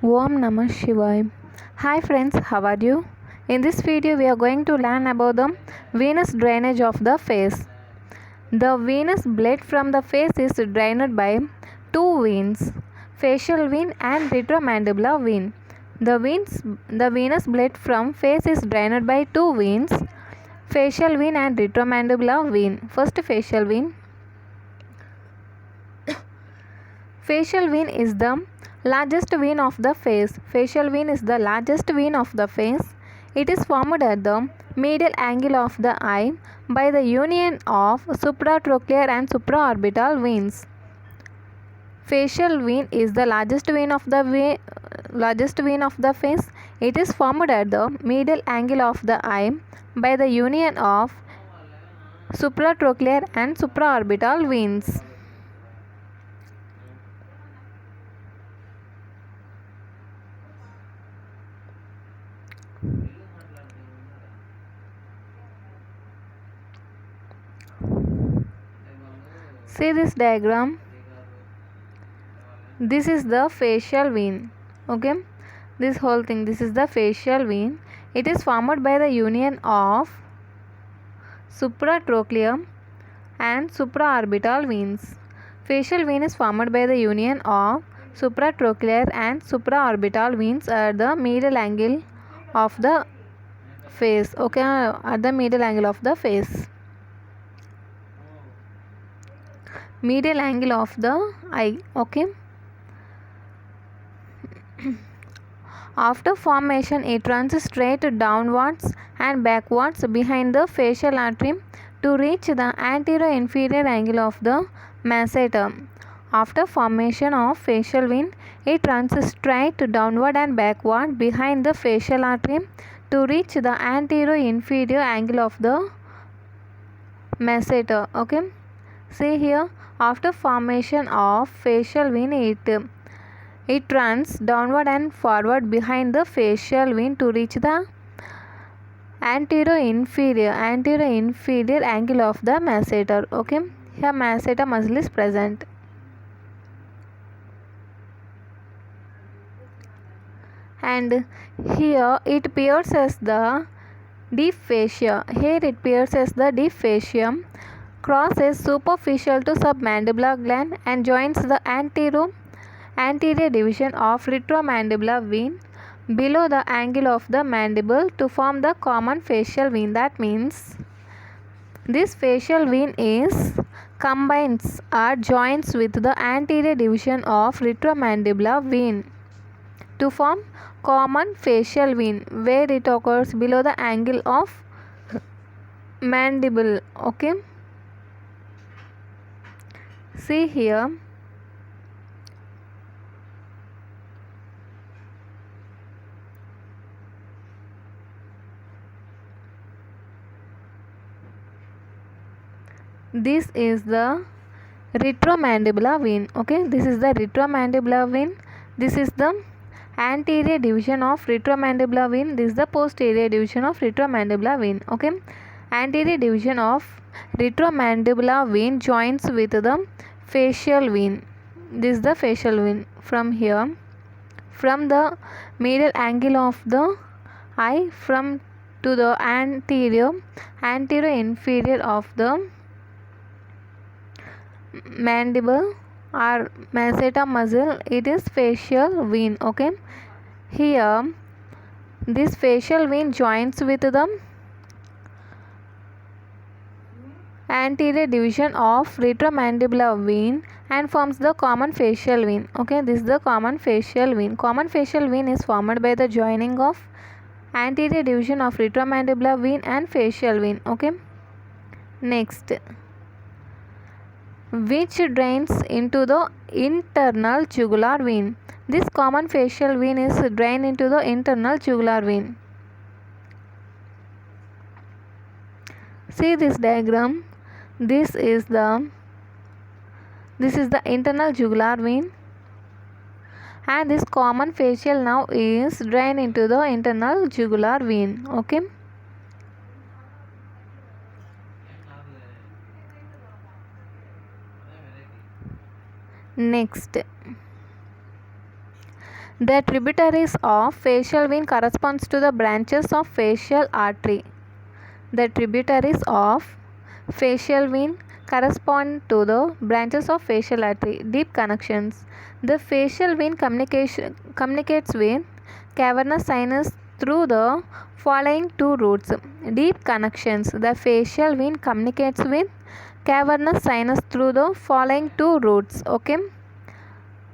Om Namah Shivaya. Hi friends, how are you? In this video, we are going to learn about the venous drainage of the face. The venous blood from the face is drained by two veins, facial vein and retromandibular vein. The venous blood from face is drained by two veins, facial vein and retromandibular vein. First, facial vein. Facial vein is the largest vein of the face. Facial vein is the largest vein of the face. It is formed at the medial angle of the eye by the union of supratrochlear and supraorbital veins. Facial vein is the largest vein of the face. It is formed at the medial angle of the eye by the union of supratrochlear and supraorbital veins. See this diagram. This is the facial vein. Okay, this whole thing, this is the facial vein. It is formed by the union of supratrochlear and supraorbital veins. Facial vein is formed by the union of supratrochlear and supraorbital veins at the medial angle of the face. Okay, at the medial angle of the face. Medial angle of the eye. Okay. After formation, it runs straight downwards and backwards behind the facial artery to reach the anterior-inferior angle of the masseter. After formation of facial vein, it runs straight downward and backward behind the facial artery to reach the anterior-inferior angle of the masseter. Okay, see here. After formation of facial vein, it runs downward and forward behind the facial vein to reach the anterior-inferior angle of the masseter. Okay, here masseter muscle is present. And here it pierces the deep fascia. Here it pierces the deep fascia, crosses superficial to submandibular gland and joins the anterior division of retromandibular vein below the angle of the mandible to form the common facial vein. That means this facial vein combines or joins with the anterior division of retromandibular vein to form common facial vein where it occurs below the angle of mandible. Okay, see here. This is the retromandibular vein. Okay, this is the retromandibular vein. This is the anterior division of retromandibular vein. This is the posterior division of retromandibular vein. Okay, anterior division of retromandibular vein joins with the facial vein. This is the facial vein. From here, from the medial angle of the eye from to the anterior inferior of the mandible or masseter muscle, it is facial vein. Okay, here this facial vein joins with the anterior division of retromandibular vein and forms the common facial vein. Okay, this is the common facial vein. Common facial vein is formed by the joining of anterior division of retromandibular vein and facial vein. Okay, next, which drains into the internal jugular vein. This common facial vein is drained into the internal jugular vein. See this diagram. This is the internal jugular vein, and this common facial now is drained into the internal jugular vein. Okay, next, The tributaries of facial vein corresponds to the branches of facial artery. The tributaries of facial vein correspond to the branches of facial artery. Deep connections. The facial vein communicates with cavernous sinus through the following two routes. Deep connections. The facial vein communicates with cavernous sinus through the following two routes. Okay.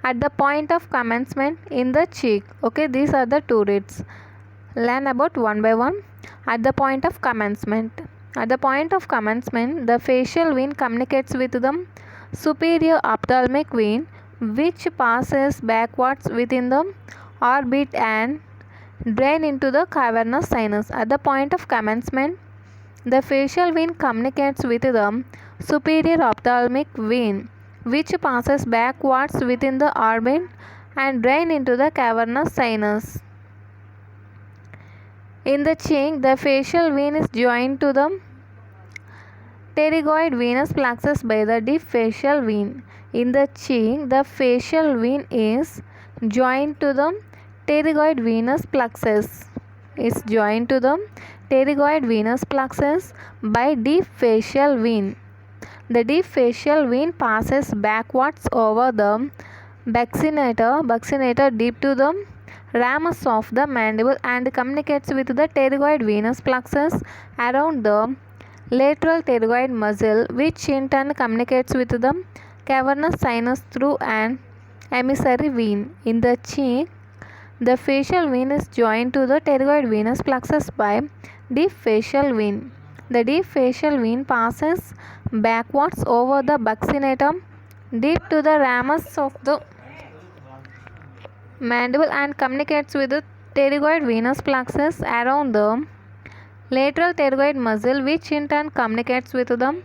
At the point of commencement in the cheek. Okay, these are the two routes. Learn about one by one. At the point of commencement. At the point of commencement, the facial vein communicates with the superior ophthalmic vein, which passes backwards within the orbit and drain into the cavernous sinus. At the point of commencement, the facial vein communicates with the superior ophthalmic vein, which passes backwards within the orbit and drain into the cavernous sinus. In the cheek, the facial vein is joined to the pterygoid venous plexus by the deep facial vein. In the cheek, the facial vein is joined to the pterygoid venous plexus. Is joined to the pterygoid venous plexus by deep facial vein. The deep facial vein passes backwards over the buccinator deep to the ramus of the mandible and communicates with the pterygoid venous plexus around the lateral pterygoid muscle, which in turn communicates with the cavernous sinus through an emissary vein. In the cheek, the facial vein is joined to the pterygoid venous plexus by deep facial vein. The deep facial vein passes backwards over the buccinator deep to the ramus of the mandible and communicates with the pterygoid venous plexus around the lateral pterygoid muscle, which in turn communicates with the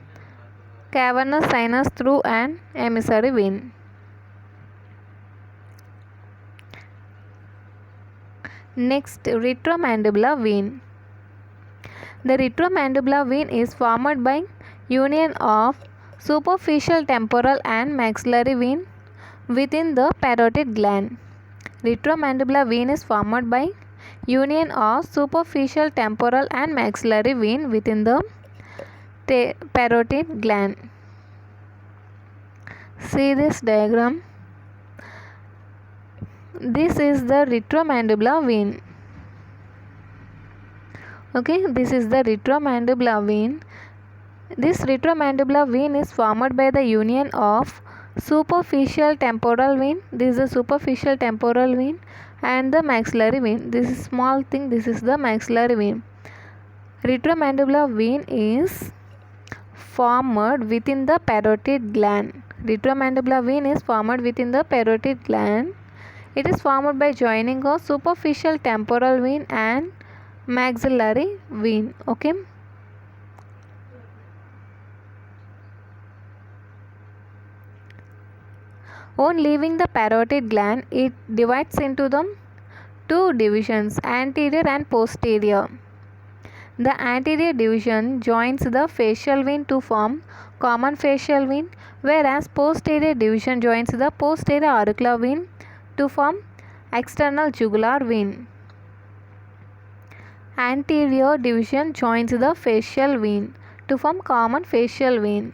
cavernous sinus through an emissary vein. Next, retromandibular vein. The retromandibular vein is formed by union of superficial temporal and maxillary vein within the parotid gland. Retromandibular vein is formed by union of superficial temporal and maxillary vein within the parotid gland. See this diagram. This is the retromandibular vein. Okay, this is the retromandibular vein. This retromandibular vein is formed by the union of superficial temporal vein. This is the superficial temporal vein and the maxillary vein. This is small thing. This is the maxillary vein. Retromandibular vein is formed within the parotid gland. Retromandibular vein is formed within the parotid gland. It is formed by joining of superficial temporal vein and maxillary vein. Okay. On leaving the parotid gland, it divides into the two divisions, anterior and posterior. The anterior division joins the facial vein to form common facial vein, whereas posterior division joins the posterior auricular vein to form external jugular vein. Anterior division joins the facial vein to form common facial vein.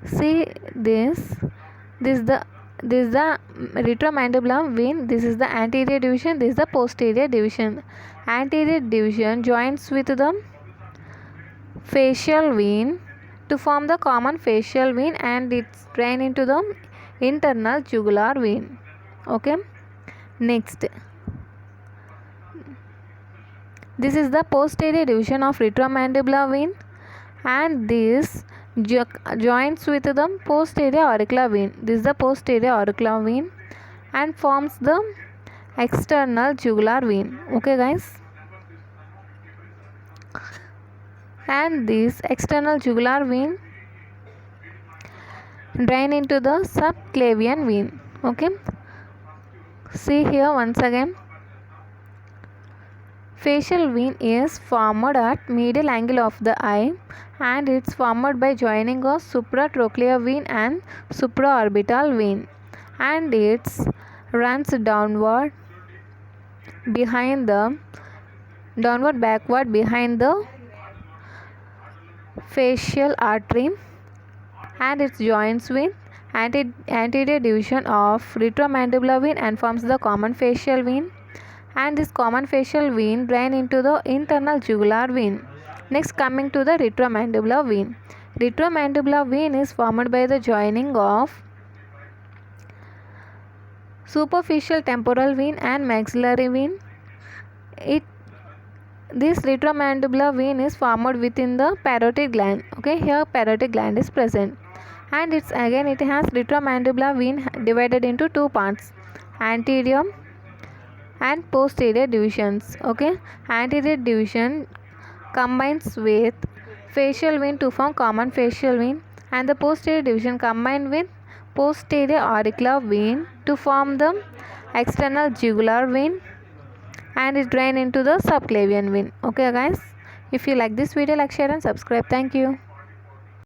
See this. This is the retromandibular vein. This is the anterior division. This is the posterior division. Anterior division joins with the facial vein to form the common facial vein and it's drain into the internal jugular vein. Okay. Next, this is the posterior division of retromandibular vein and this joins with the posterior auricular vein. This is the posterior auricular vein and forms the external jugular vein. Okay guys. And this external jugular vein drain into the subclavian vein. Okay. See here once again. Facial vein is formed at medial angle of the eye and it's formed by joining of supratrochlear vein and supraorbital vein and it's runs backward behind the facial artery, and it joins with anterior division of retromandibular vein and forms the common facial vein, and this common facial vein drain into the internal jugular vein. Next, coming to the retromandibular vein. Retromandibular vein is formed by the joining of superficial temporal vein and maxillary vein. This retromandibular vein is formed within the parotid gland. Okay, here parotid gland is present, and it has retromandibular vein divided into two parts, anterior and posterior divisions. Okay, anterior division combines with facial vein to form common facial vein, and the posterior division combined with posterior auricular vein to form the external jugular vein, and it drain into the subclavian vein. Okay guys, if you like this video, like, share and subscribe. Thank you.